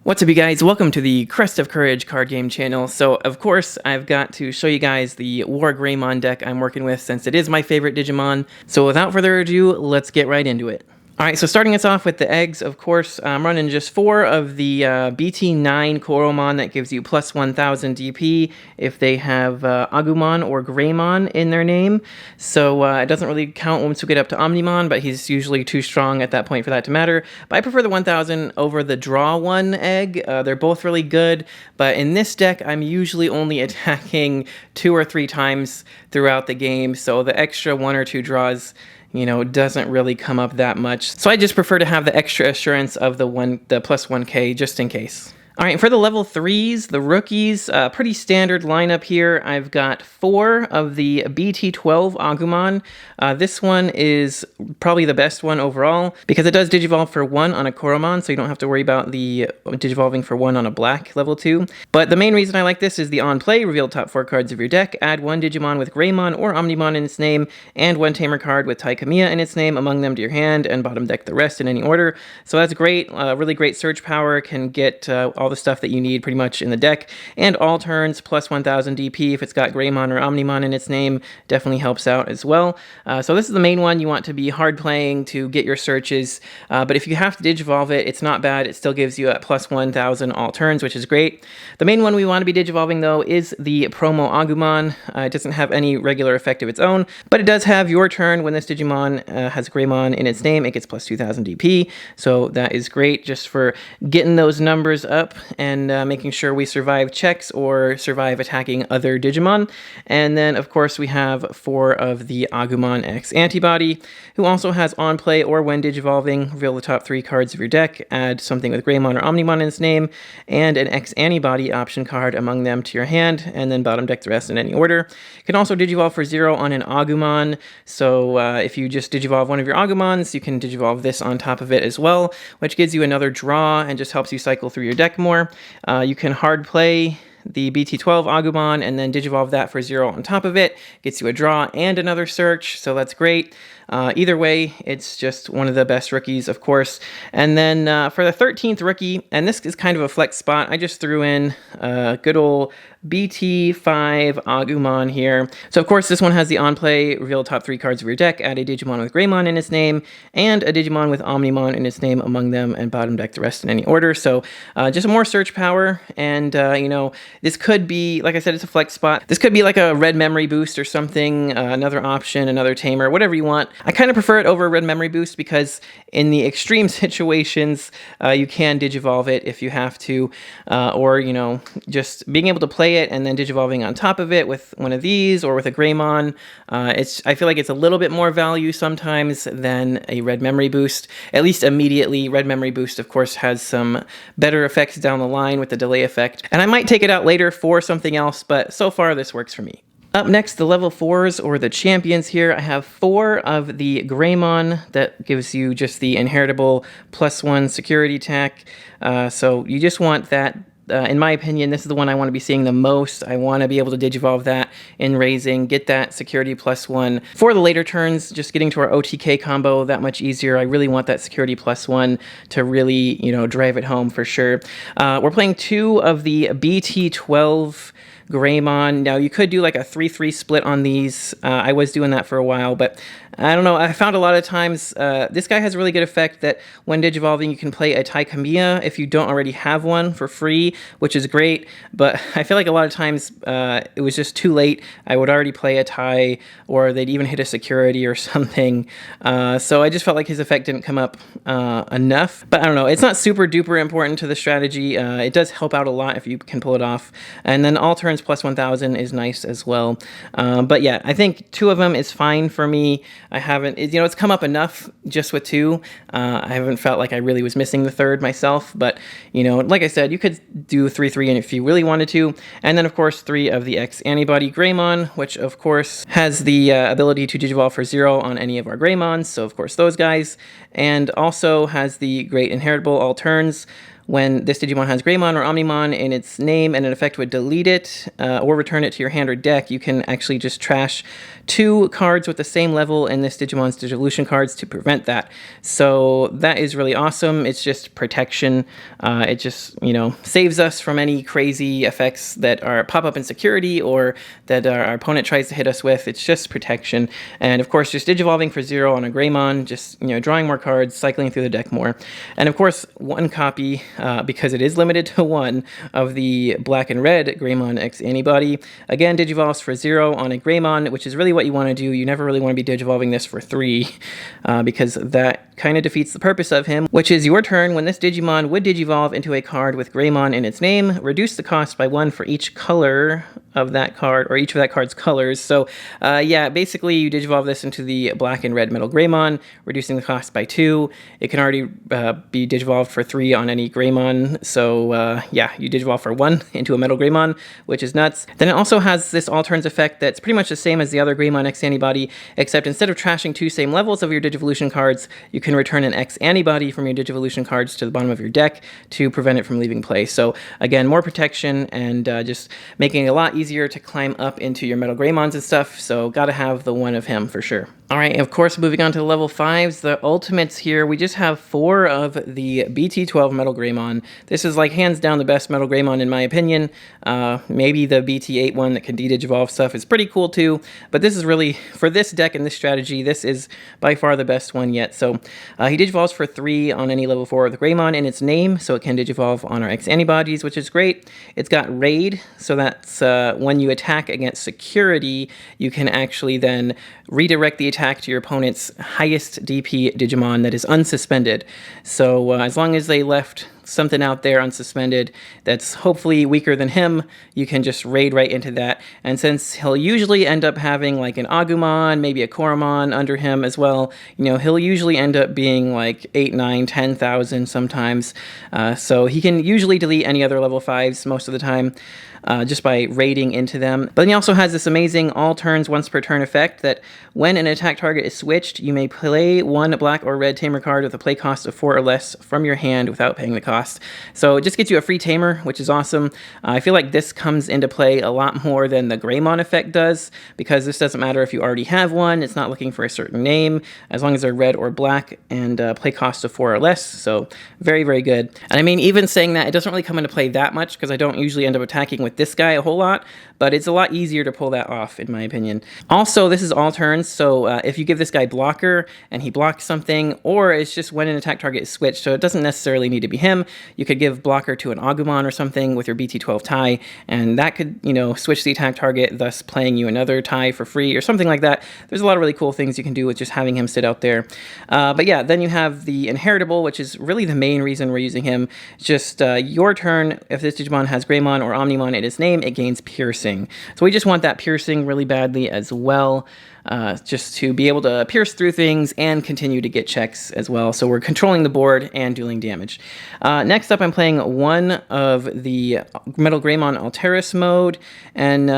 What's up, you guys? Welcome to the Crest of Courage card game channel. So, of course, I've got to show you guys the Wargreymon deck I'm working with since it is my favorite Digimon. So, without further ado, let's get right into it. Alright, so starting us off with the eggs, of course, I'm running just 4 of the BT9 Koromon that gives you plus 1000 DP if they have Agumon or Greymon in their name. So it doesn't really count once we get up to Omnimon, but he's usually too strong at that point for that to matter. But I prefer the 1000 over the Draw 1 egg. They're both really good, but in this deck, I'm usually only attacking 2 or 3 times throughout the game, so the extra 1 or 2 draws doesn't really come up that much. So I just prefer to have the extra assurance of the plus 1k just in case. Alright, for the level 3s, the rookies, pretty standard lineup here. I've got 4 of the BT12 Agumon. This one is probably the best one overall because it does Digivolve for 1 on a Koromon, so you don't have to worry about the Digivolving for 1 on a black level 2. But the main reason I like this is the on-play, reveal top 4 cards of your deck, add 1 Digimon with Greymon or Omnimon in its name, and 1 Tamer card with Taikamiya in its name among them to your hand, and bottom deck the rest in any order. So that's great, really great search power, can get all the stuff that you need pretty much in the deck, and all turns plus 1000 DP if it's got Greymon or Omnimon in its name definitely helps out as well. So this is the main one you want to be hard playing to get your searches, but if you have to Digivolve it, it's not bad. It still gives you a plus 1000 all turns, which is great. The main one we want to be Digivolving though is the Promo Agumon. It doesn't have any regular effect of its own, but it does have your turn when this Digimon has Greymon in its name. It gets plus 2000 DP, so that is great just for getting those numbers up and making sure we survive checks or survive attacking other Digimon. And then, of course, we have 4 of the Agumon X Antibody, who also has on play or when Digivolving, reveal the top 3 cards of your deck, add something with Greymon or Omnimon in its name, and an X Antibody option card among them to your hand, and then bottom deck the rest in any order. You can also Digivolve for 0 on an Agumon, so if you just Digivolve one of your Agumons, you can Digivolve this on top of it as well, which gives you another draw and just helps you cycle through your deck more. You can hard play the BT12 Agumon and then Digivolve that for 0 on top of it. Gets you a draw and another search, so that's great. Either way, it's just one of the best rookies, of course. And then for the 13th rookie, and this is kind of a flex spot, I just threw in good old BT5 Agumon here. So of course this one has the on-play, reveal top 3 cards of your deck, add a Digimon with Greymon in its name, and a Digimon with Omnimon in its name among them, and bottom deck the rest in any order. So just more search power, and this could be, like I said, it's a flex spot. This could be like a red memory boost or something, another option, another tamer, whatever you want. I kind of prefer it over red memory boost because in the extreme situations, you can Digivolve it if you have to, or, just being able to play it and then Digivolving on top of it with one of these or with a Greymon. I feel like it's a little bit more value sometimes than a red memory boost, at least immediately. Red memory boost, of course, has some better effects down the line with the delay effect, and I might take it out later for something else, but so far this works for me. Up next, the level 4s, or the champions here. I have 4 of the Greymon that gives you just the inheritable plus 1 security tech. So you just want that. In my opinion, this is the one I want to be seeing the most. I want to be able to Digivolve that in raising, get that security plus 1. For the later turns, just getting to our OTK combo that much easier. I really want that security plus 1 to really, drive it home for sure. We're playing 2 of the BT12 Greymon. Now, you could do like a 3-3 split on these. I was doing that for a while, but I don't know. I found a lot of times this guy has a really good effect that when Digivolving, you can play a Taikamiya if you don't already have one for free, which is great. But I feel like a lot of times it was just too late. I would already play a Tai, or they'd even hit a security or something. So I just felt like his effect didn't come up enough. But I don't know. It's not super duper important to the strategy. It does help out a lot if you can pull it off. And then all turns plus 1000 is nice as well. But yeah, I think 2 of them is fine for me. I haven't, it's come up enough just with 2. I haven't felt like I really was missing the 3rd myself, but, like I said, you could do 3-3 if you really wanted to. And then, of course, 3 of the X Antibody Greymon, which, of course, has the ability to Digivolve for 0 on any of our Greymons, so, of course, those guys. And also has the great inheritable all turns, when this Digimon has Greymon or Omnimon in its name and an effect would delete it or return it to your hand or deck, you can actually just trash 2 cards with the same level in this Digimon's Digivolution cards to prevent that. So that is really awesome. It's just protection. It just, saves us from any crazy effects that pop up in security or that our opponent tries to hit us with. It's just protection. And of course, just Digivolving for 0 on a Greymon, just, drawing more cards, cycling through the deck more. And of course, 1 copy, because it is limited to 1, of the black and red Greymon X Antibody. Again, Digivolves for 0 on a Greymon, which is really what you want to do. You never really want to be Digivolving this for 3, because that kind of defeats the purpose of him, which is your turn. When this Digimon would Digivolve into a card with Greymon in its name, reduce the cost by 1 for each color of that card, or each of that card's colors. So yeah, basically you Digivolve this into the black and red Metal Greymon, reducing the cost by 2. It can already be Digivolved for 3 on any Greymon, so yeah, you Digivolve for 1 into a Metal Greymon, which is nuts. Then it also has this all turns effect that's pretty much the same as the other Greymon X Antibody, except instead of trashing 2 same levels of your Digivolution cards, you can return an X Antibody from your Digivolution cards to the bottom of your deck to prevent it from leaving play. So again, more protection and just making it a lot easier to climb up into your Metal Greymons and stuff, so gotta have the 1 of him for sure. Alright, of course, moving on to the level 5s, the ultimates here, we just have 4 of the BT12 Metal Greymon. This is like hands down the best Metal Greymon in my opinion. Maybe the BT8 one that can de-Digivolve stuff is pretty cool too, but this is really, for this deck and this strategy, this is by far the best one yet. So he Digivolves for 3 on any level 4 with Greymon in its name, so it can Digivolve on our X Antibodies, which is great. It's got Raid, so that's when you attack against security, you can actually then redirect the attack to your opponent's highest DP Digimon that is unsuspended. So as long as they left something out there unsuspended that's hopefully weaker than him, you can just raid right into that. And since he'll usually end up having like an Agumon, maybe a Koromon under him as well, he'll usually end up being like 8, 9, 10,000 sometimes. So he can usually delete any other level 5s most of the time. Just by raiding into them. But then he also has this amazing all turns once per turn effect that when an attack target is switched, you may play 1 black or red tamer card with a play cost of 4 or less from your hand without paying the cost. So it just gets you a free tamer, which is awesome. I feel like this comes into play a lot more than the Greymon effect does, because this doesn't matter if you already have one, it's not looking for a certain name, as long as they're red or black, and play cost of 4 or less, so very, very good. And I mean, even saying that, it doesn't really come into play that much, because I don't usually end up attacking with this guy a whole lot, but it's a lot easier to pull that off, in my opinion. Also, this is all turns, so if you give this guy blocker and he blocks something, or it's just when an attack target is switched, so it doesn't necessarily need to be him, you could give blocker to an Agumon or something with your BT12 tie, and that could, switch the attack target, thus playing you another tie for free or something like that. There's a lot of really cool things you can do with just having him sit out there. But yeah, then you have the Inheritable, which is really the main reason we're using him. Just your turn, if this Digimon has Greymon or Omnimon in its name, it gains Piercing. So we just want that Piercing really badly as well. Just to be able to pierce through things and continue to get checks as well. So we're controlling the board and dealing damage. Next up, I'm playing 1 of the Metal Greymon Alteris mode. And,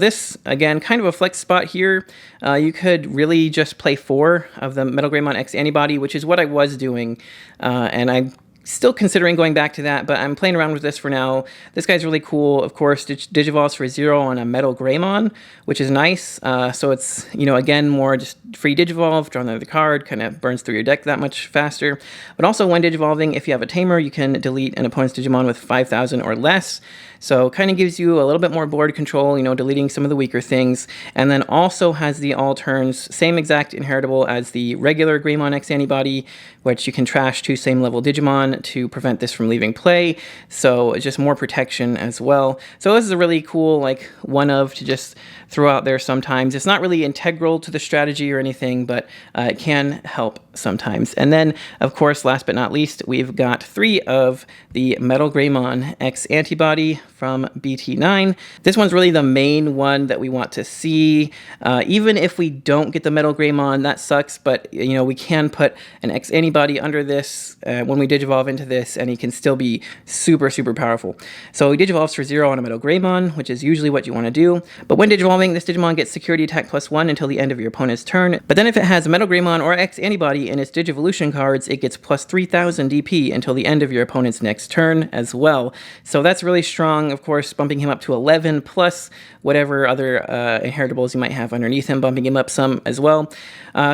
this, again, kind of a flex spot here. You could really just play 4 of the Metal Greymon X Antibody, which is what I was doing. And I'm still considering going back to that, but I'm playing around with this for now. This guy's really cool. Of course, Digivolves for 0 on a Metal Greymon, which is nice. So it's, again, more just free Digivolve, draw another card, kind of burns through your deck that much faster. But also when Digivolving, if you have a Tamer, you can delete an opponent's Digimon with 5,000 or less. So kind of gives you a little bit more board control, deleting some of the weaker things. And then also has the all turns, same exact inheritable as the regular Greymon X Antibody, which you can trash 2 same level Digimon to prevent this from leaving play. So it's just more protection as well. So this is a really cool, one of to just throw out there sometimes. It's not really integral to the strategy or anything, but it can help sometimes. And then, of course, last but not least, we've got 3 of the Metal Greymon X Antibody from BT9. This one's really the main one that we want to see. Even if we don't get the Metal Greymon, that sucks, but we can put an X Antibody under this when we Digivolve into this and he can still be super, super powerful. So he digivolves for 0 on a Metal Greymon, which is usually what you want to do. But when digivolving, this Digimon gets security attack +1 until the end of your opponent's turn. But then if it has Metal Greymon or X antibody in its Digivolution cards, it gets +3000 DP until the end of your opponent's next turn as well. So that's really strong, of course, bumping him up to 11 plus whatever other inheritables you might have underneath him, bumping him up some as well.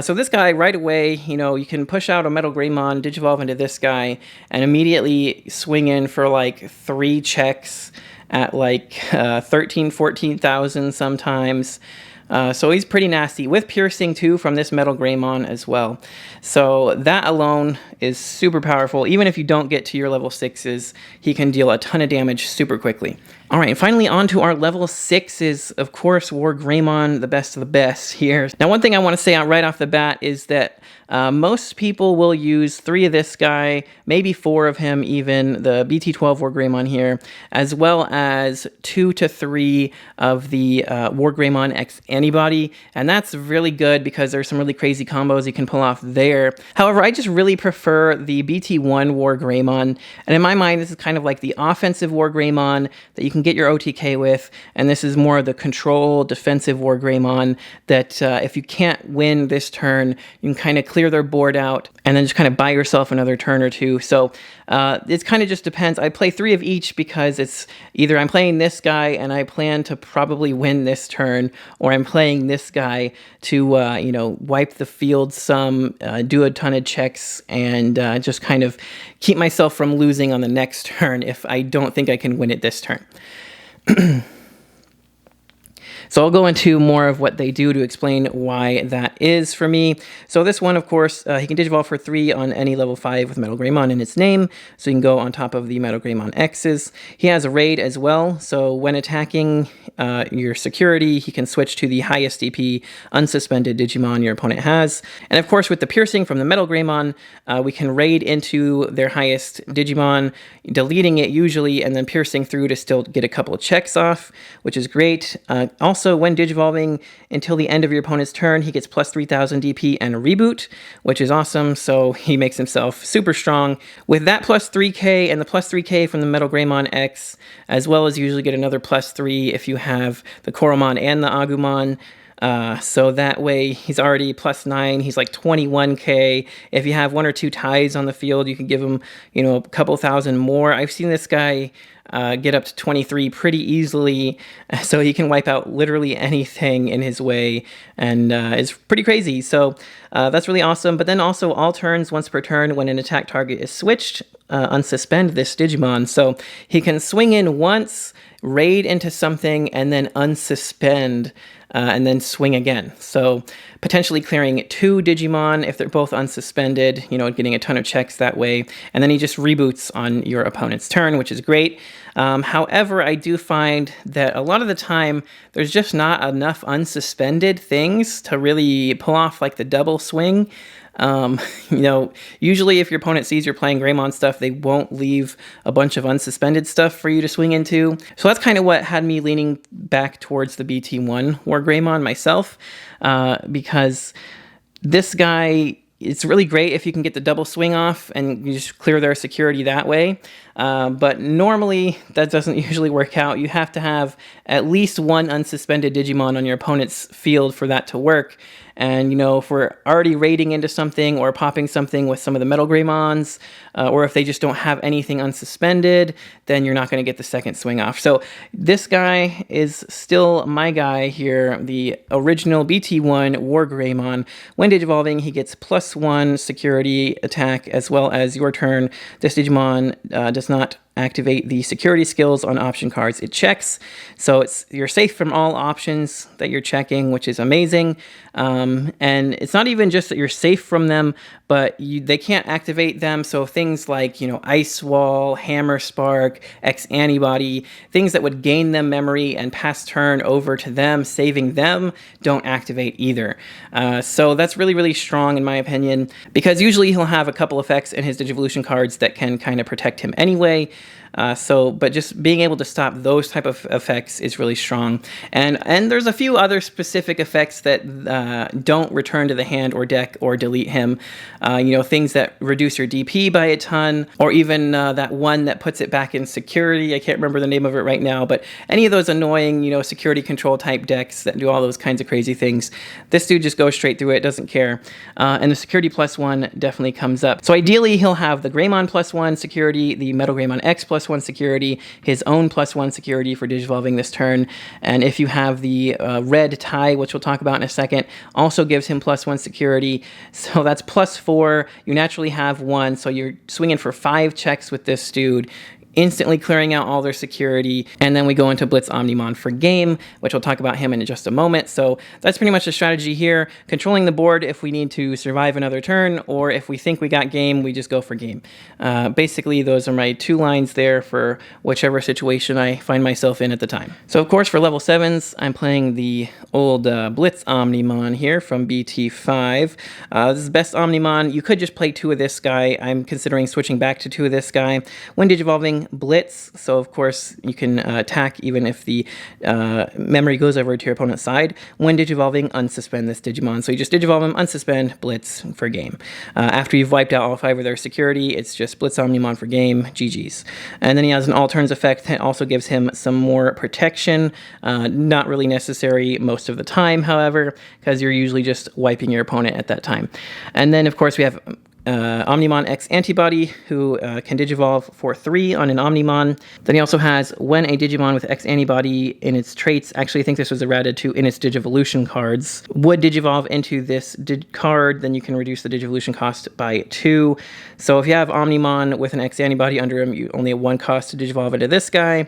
So this guy right away, you can push out a Metal Greymon, digivolve into this guy, and immediately swing in for like 3 checks at like 13, 14,000 sometimes. So he's pretty nasty, with piercing too from this Metal Greymon as well. So that alone is super powerful. Even if you don't get to your level 6s, he can deal a ton of damage super quickly. All right, finally on to our level 6s. Of course, Wargreymon, the best of the best here. Now, one thing I want to say out right off the bat is that most people will use 3 of this guy, maybe 4 of him even, the BT12 Wargreymon here, as well as 2 to 3 of the Wargreymon X Antibody, and that's really good because there's some really crazy combos you can pull off there. However, I just really prefer the BT1 Wargreymon, and in my mind, this is kind of like the offensive Wargreymon that you can get your OTK with, and this is more the control defensive Wargreymon that if you can't win this turn, you can kind of clear their board out and then just kind of buy yourself another turn or two. So it kind of just depends. I play 3 of each because it's either I'm playing this guy and I plan to probably win this turn, or I'm playing this guy to wipe the field some, do a ton of checks, and just kind of keep myself from losing on the next turn if I don't think I can win it this turn. So I'll go into more of what they do to explain why that is for me. So this one, of course, he can digivolve for 3 on any level 5 with Metal Greymon in its name, so you can go on top of the Metal Greymon X's. He has a raid as well, so when attacking your security, he can switch to the highest DP unsuspended Digimon your opponent has. And of course, with the piercing from the Metal Greymon, we can raid into their highest Digimon, deleting it usually, and then piercing through to still get a couple of checks off, which is great. Also, when digivolving until the end of your opponent's turn, he gets +3000 DP and a reboot, which is awesome, so he makes himself super strong. With that +3k and the +3k from the Metal Greymon X, as well as usually get another +3 if you have the Koromon and the Agumon. So that way he's already +9, he's like 21k. If you have 1 or 2 ties on the field, you can give him, a couple thousand more. I've seen this guy get up to 23 pretty easily, so he can wipe out literally anything in his way, and it's pretty crazy. So that's really awesome. But then also all turns, once per turn, when an attack target is switched, unsuspend this Digimon. So he can swing in once, raid into something, and then unsuspend, and then swing again. So potentially clearing 2 Digimon if they're both unsuspended, getting a ton of checks that way. And then he just reboots on your opponent's turn, which is great. However, I do find that a lot of the time, there's just not enough unsuspended things to really pull off like the double swing. Usually if your opponent sees you're playing Greymon stuff, they won't leave a bunch of unsuspended stuff for you to swing into. So that's kind of what had me leaning back towards the BT1 Wargreymon myself, because this guy, it's really great if you can get the double swing off and you just clear their security that way. But normally that doesn't usually work out. You have to have at least 1 unsuspended Digimon on your opponent's field for that to work. And, if we're already raiding into something or popping something with some of the Metal Greymons, or if they just don't have anything unsuspended, then you're not going to get the second swing off. So this guy is still my guy here, the original BT1 Wargreymon. When digivolving, he gets +1 security attack, as well as your turn. This Digimon does not activate the security skills on option cards it checks. So you're safe from all options that you're checking, which is amazing. And it's not even just that you're safe from them, but they can't activate them. So things like, Ice Wall, Hammer Spark, X Antibody, things that would gain them memory and pass turn over to them, saving them, don't activate either. So that's really, really strong in my opinion, because usually he'll have a couple effects in his Digivolution cards that can kind of protect him anyway. But just being able to stop those type of effects is really strong. And there's a few other specific effects that don't return to the hand or deck or delete him. Things that reduce your DP by a ton, or even that one that puts it back in security. I can't remember the name of it right now, but any of those annoying, security control type decks that do all those kinds of crazy things, this dude just goes straight through it, doesn't care. And the security +1 definitely comes up. So ideally, he'll have the Greymon +1 security, the Metal Greymon X +1 security, his own +1 security for Digivolving this turn. And if you have the red tie, which we'll talk about in a second, also gives him +1 security. So that's +4. You naturally have 1, so you're swinging for 5 checks with this dude, instantly clearing out all their security. And then we go into Blitz Omnimon for game, which we'll talk about him in just a moment. So that's pretty much the strategy here. Controlling the board if we need to survive another turn, or if we think we got game, we just go for game. Basically, those are my 2 lines there for whichever situation I find myself in at the time. So of course, for level 7s, I'm playing the old Blitz Omnimon here from BT5. This is best Omnimon. You could just play 2 of this guy. I'm considering switching back to 2 of this guy. When Digivolving, Blitz, so of course you can attack even if the memory goes over to your opponent's side. When Digivolving, unsuspend this Digimon. So you just Digivolve him, unsuspend, Blitz for game. After you've wiped out all 5 of their security, it's just Blitz Omnimon for game, GG's. And then he has an all turns effect that also gives him some more protection. Not really necessary most of the time, however, because you're usually just wiping your opponent at that time. And then of course we have Omnimon X Antibody, who can Digivolve for 3 on an Omnimon. Then he also has when a Digimon with X Antibody in its traits, actually I think this was errated to in its Digivolution cards, would Digivolve into this card, then you can reduce the Digivolution cost by 2. So if you have Omnimon with an X Antibody under him, you only have 1 cost to Digivolve into this guy.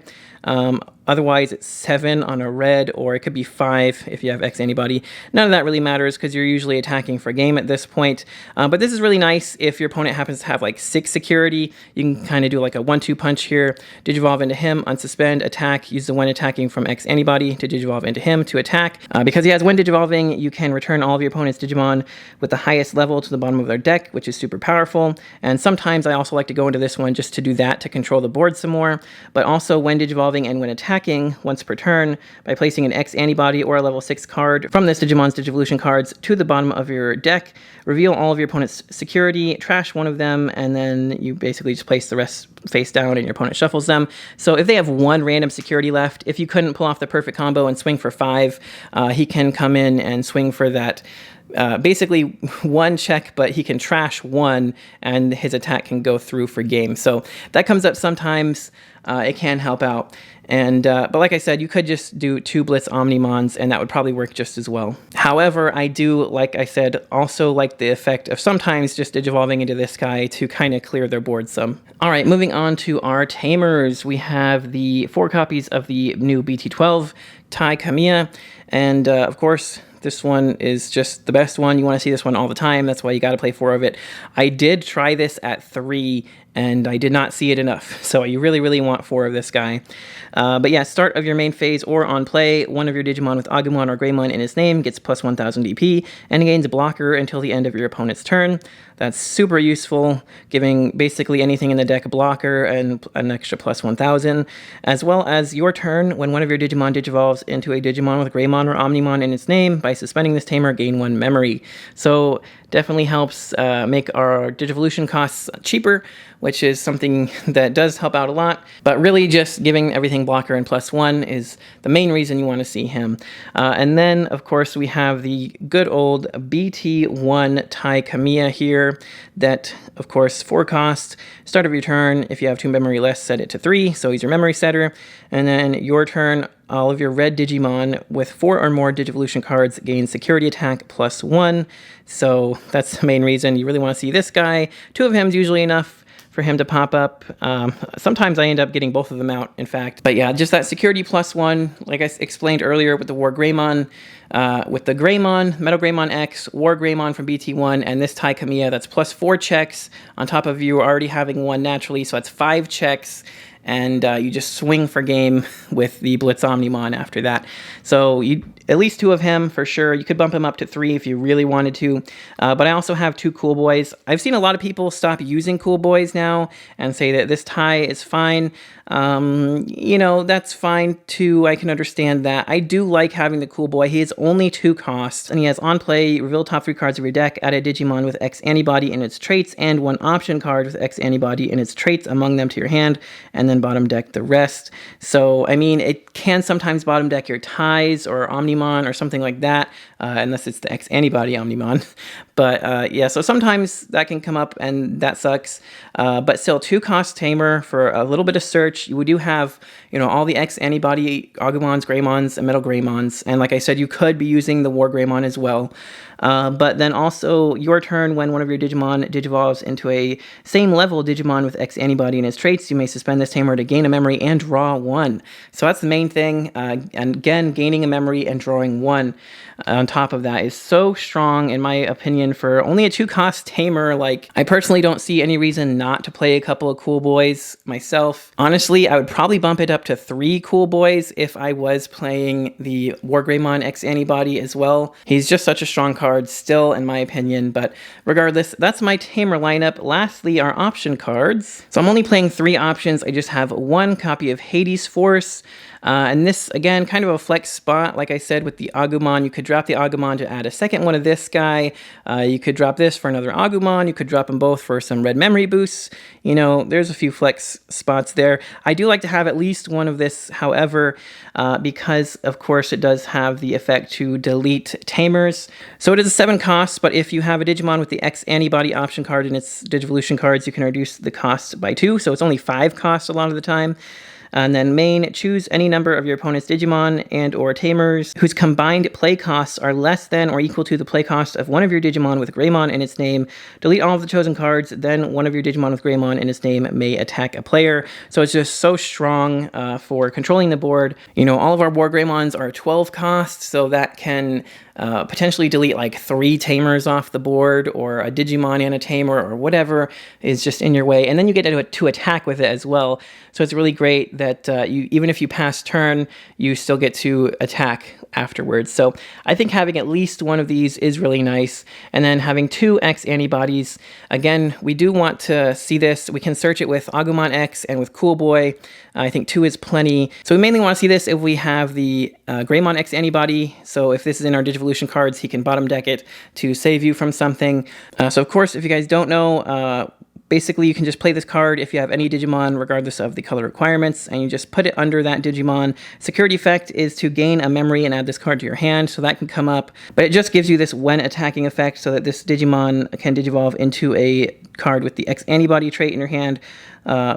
Otherwise, it's 7 on a red, or it could be 5 if you have X Antibody. None of that really matters because you're usually attacking for game at this point. But this is really nice if your opponent happens to have like 6 security. You can kind of do like a 1-2 punch here. Digivolve into him, unsuspend, attack. Use the when attacking from X Antibody to Digivolve into him to attack. Because he has when Digivolving, you can return all of your opponent's Digimon with the highest level to the bottom of their deck, which is super powerful. And sometimes I also like to go into this one just to do that, to control the board some more. But also when Digivolving and when attacking once per turn by placing an X Antibody or a level 6 card from this Digimon's Digivolution cards to the bottom of your deck. Reveal all of your opponent's security, trash one of them, and then you basically just place the rest face down and your opponent shuffles them. So if they have 1 random security left, if you couldn't pull off the perfect combo and swing for 5, he can come in and swing for that basically 1 check, but he can trash 1 and his attack can go through for game. So that comes up sometimes. It can help out. And but like I said, you could just do 2 Blitz Omnimons and that would probably work just as well. However, I do, like I said, also like the effect of sometimes just Digivolving into this guy to kind of clear their board some. All right, moving on to our Tamers. We have the 4 copies of the new BT12 Tai Kamiya, and of course, this one is just the best one. You want to see this one all the time. That's why you got to play 4 of it. I did try this at 3, and I did not see it enough. So you really, really want 4 of this guy. But yeah, start of your main phase or on play, one of your Digimon with Agumon or Greymon in its name gets plus 1000 DP and gains a blocker until the end of your opponent's turn. That's super useful, giving basically anything in the deck a blocker and an extra plus 1000, as well as your turn when one of your Digimon digivolves into a Digimon with Greymon or Omnimon in its name. By suspending this tamer, gain 1 memory. So definitely helps make our Digivolution costs cheaper, which is something that does help out a lot. But really just giving everything blocker and plus 1 is the main reason you want to see him. And then, of course, we have the good old BT1 Tai Kamiya here that, of course, 4 cost. Start of your turn, if you have 2 memory less, set it to 3, so he's your memory setter. And then your turn, all of your red Digimon with 4 or more Digivolution cards gain security attack plus 1. So that's the main reason you really want to see this guy. 2 of him is usually enough for him to pop up. Sometimes I end up getting both of them out, in fact. But yeah, just that security plus 1, like I explained earlier with the Wargreymon, with the Greymon, Metal Greymon X, Wargreymon from BT1, and this Tai Kamiya, that's plus 4 checks on top of you already having 1 naturally, so that's 5 checks. and you just swing for game with the Blitz Omnimon after that. So you at least 2 of him for sure. You could bump him up to 3 if you really wanted to. But I also have 2 Cool Boys. I've seen a lot of people stop using Cool Boys now and say that this tie is fine. You know, that's fine too. I can understand that. I do like having the Cool Boy. He has only 2 costs, and he has on play, reveal top 3 cards of your deck, add a Digimon with X antibody in its traits, and 1 option card with X antibody in its traits among them to your hand, and then bottom deck the rest. So, I mean, it can sometimes bottom deck your ties or Omnimon or something like that, unless it's the X antibody Omnimon. But yeah, so sometimes that can come up and that sucks. But still, 2 cost Tamer for a little bit of search. We do have, you know, all the X antibody Agumons, Greymons, and Metal Greymons. And like I said, you could be using the Wargreymon as well. But then also your turn, when one of your Digimon digivolves into a same level Digimon with X antibody in its traits, you may suspend this Tamer to gain a memory and draw 1. So that's the main thing. And again, gaining a memory and drawing 1 on top of that is so strong, in my opinion, for only a 2 cost Tamer. Like, I personally don't see any reason not to play a couple of Cool Boys myself. Honestly, I would probably bump it up to 3 Cool Boys if I was playing the Wargreymon X antibody as well. He's just such a strong card still, in my opinion. But regardless, that's my Tamer lineup. Lastly, our option cards. So I'm only playing 3 options. I just have 1 copy of Hades Force. And this, again, kind of a flex spot. Like I said, with the Agumon, you could drop the Agumon to add a second one of this guy. You could drop this for another Agumon. You could drop them both for some red memory boosts. You know, there's a few flex spots there. I do like to have at least 1 of this, however, because, of course, it does have the effect to delete Tamers. So it is a 7 cost, but if you have a Digimon with the X antibody option card in its Digivolution cards, you can reduce the cost by 2. So it's only 5 costs a lot of the time. And then main, choose any number of your opponent's Digimon and or Tamers whose combined play costs are less than or equal to the play cost of one of your Digimon with Greymon in its name. Delete all of the chosen cards, then one of your Digimon with Greymon in its name may attack a player. So it's just so strong for controlling the board. You know, all of our Wargreymons are 12 costs, so that can potentially delete like 3 Tamers off the board, or a Digimon and a Tamer, or whatever is just in your way. And then you get to attack with it as well. So it's really great that you, even if you pass turn, you still get to attack afterwards. So I think having at least 1 of these is really nice. And then having 2 X antibodies. Again, we do want to see this. We can search it with Agumon X and with Cool Boy. I think 2 is plenty. So we mainly want to see this if we have the Greymon X antibody. So if this is in our Digivolution cards, he can bottom deck it to save you from something. So of course, if you guys don't know, basically, you can just play this card if you have any Digimon, regardless of the color requirements, and you just put it under that Digimon. Security effect is to gain a memory and add this card to your hand, so that can come up. But it just gives you this when attacking effect, so that this Digimon can digivolve into a card with the X antibody trait in your hand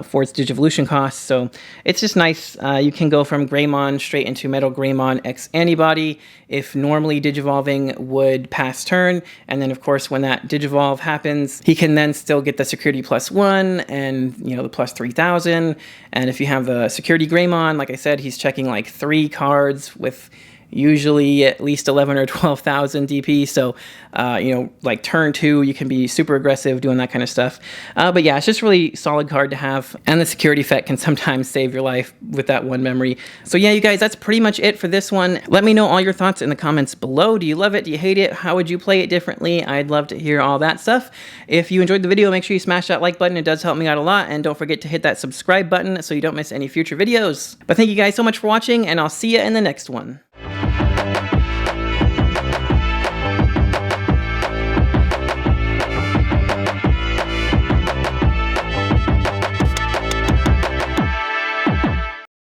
for its Digivolution cost. So it's just nice. You can go from Greymon straight into Metal Greymon X antibody if normally Digivolving would pass turn. And then, of course, when that Digivolve happens, he can then still get the security +1 and, you know, the plus 3,000. And if you have the security Greymon, like I said, he's checking like 3 cards with usually at least 11 or 12,000 DP. So, you know, like turn 2, you can be super aggressive doing that kind of stuff. But yeah, it's just really solid card to have. And the security effect can sometimes save your life with that 1 memory. So yeah, you guys, that's pretty much it for this one. Let me know all your thoughts in the comments below. Do you love it? Do you hate it? How would you play it differently? I'd love to hear all that stuff. If you enjoyed the video, make sure you smash that like button. It does help me out a lot. And don't forget to hit that subscribe button so you don't miss any future videos. But thank you guys so much for watching, and I'll see you in the next one.